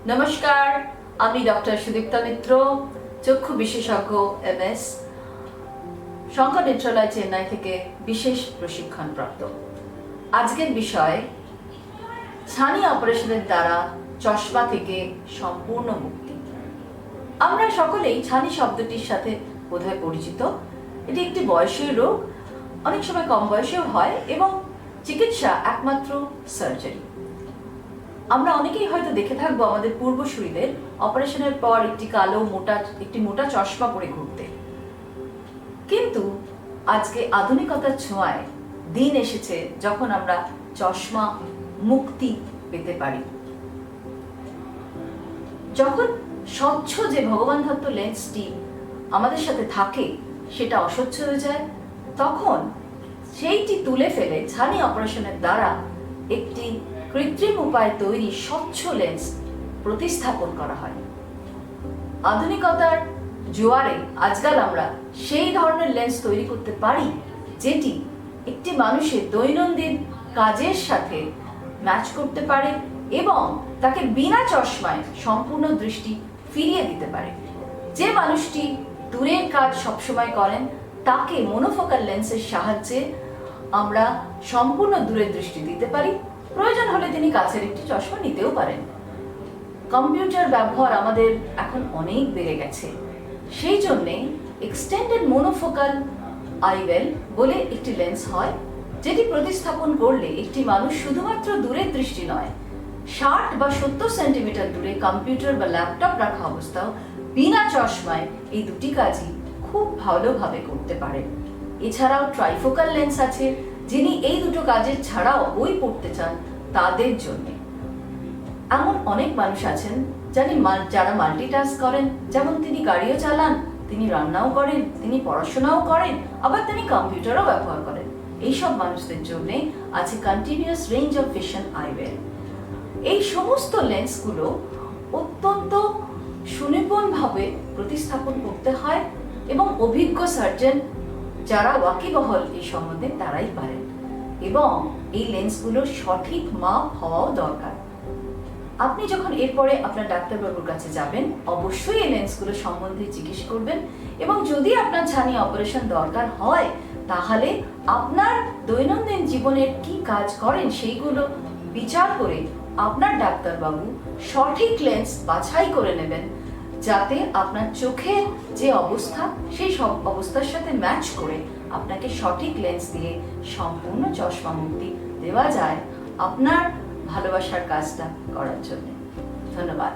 নমস্কার, আমি ডক্টর সুদীপ্তা মিত্র, চক্ষু বিশেষজ্ঞ MS, শঙ্কর নেত্রালয় চেন্নাই থেকে বিশেষ প্রশিক্ষণপ্রাপ্ত। আজকের বিষয় ছানি অপারেশনের দ্বারা চশমা থেকে সম্পূর্ণ মুক্তি। আমরা সকলেই ছানি শব্দটির সাথে বোধহয় পরিচিত। এটি একটি বয়সের রোগ, অনেক সময় কম বয়সেও হয় এবং চিকিৎসা একমাত্র সার্জারি। আমরা অনেকেই হয়তো দেখে থাকবো আমাদের পূর্বসূরীদের অপারেশনের পর একটি মোটা চশমা পরে ঘুরতে। কিন্তু আজকে আধুনিকতার ছোঁয়ায় দিন এসেছে যখন আমরা চশমা মুক্তি পেতে পারি। যখন স্বচ্ছ যে ভগবান দত্ত লেন্সটি আমাদের সাথে থাকে সেটা অস্বচ্ছ হয়ে যায়, তখন সেইটি তুলে ফেলে ছানি অপারেশনের দ্বারা একটি কৃত্রিম উপায়ে তৈরি স্বচ্ছ লেন্স প্রতিস্থাপন করা হয়। আধুনিকতার জোয়ারে আজকাল আমরা সেই ধরনের লেন্স তৈরি করতে পারি যেটি একটি মানুষের দৈনন্দিন কাজের সাথে ম্যাচ করতে পারে এবং তাকে বিনা চশমায় সম্পূর্ণ দৃষ্টি ফিরিয়ে দিতে পারে। যে মানুষটি দূরের কাজ সবসময় করেন তাকে মনোফোকাল লেন্সের সাহায্যে আমরা সম্পূর্ণ দূরের দৃষ্টি দিতে পারি। প্রয়োজন হলে তিনি কাছের একটি চশমা নিতেও পারেন। কম্পিউটার ব্যবহার আমাদের এখন অনেক বেড়ে গেছে, সেই জন্যে এক্সটেন্ডেড মোনোফোকাল আইওয়েল বলে একটি লেন্স হয়, যেটি প্রতিস্থাপন করলে একটি মানুষ শুধুমাত্র দূরের দৃষ্টি নয়, 60 বা 70 সেন্টিমিটার দূরে কম্পিউটার বা ল্যাপটপ রাখা অবস্থাও বিনা চশমায় এই দুটি কাজই খুব ভালোভাবে করতে পারে। এছাড়াও ট্রাইফোকাল লেন্স আছে, যিনি এই দুটো কাজের ছাড়াও বই পড়তে চান তাদের জন্য। এমন অনেক মানুষ আছেন যারা মাল্টিটাস্ক করেন, যেমন তিনি গাড়িও চালান, তিনি রান্নাও করেন, তিনি পড়াশোনাও করেন, আবার তিনি কম্পিউটারও ব্যবহার করেন। এইসব মানুষদের জন্য আছে কন্টিনিউয়াস রেঞ্জ অফ ভিশন আইওয়েল। এই সমস্ত লেন্সগুলো অত্যন্ত সুনিপুণভাবে প্রতিস্থাপন করতে হয় এবং অভিজ্ঞ সার্জন যারা ওয়াকিবহল এই সম্বন্ধে তারাই পারেন, এবং এই লেন্সগুলোর সঠিক মাপ হওয়াও দরকার। আপনি যখন এরপরে আপনার ডাক্তারবাবুর কাছে যাবেন, অবশ্যই এই লেন্সগুলো সম্বন্ধে জিজ্ঞেস করবেন, এবং যদি আপনার ছানি অপারেশন দরকার হয় তাহলে আপনার দৈনন্দিন জীবনের কি কাজ করেন সেইগুলো বিচার করে আপনার ডাক্তারবাবু সঠিক লেন্স বাছাই করে নেবেন, যাতে আপনার চোখের যে অবস্থা সেই সব অবস্থার সাথে ম্যাচ করে আপনাকে সঠিক লেন্স দিয়ে সম্পূর্ণ চশমা মুক্তি দেওয়া যায় আপনার ভালোবাসার কাজটা করার জন্য। ধন্যবাদ।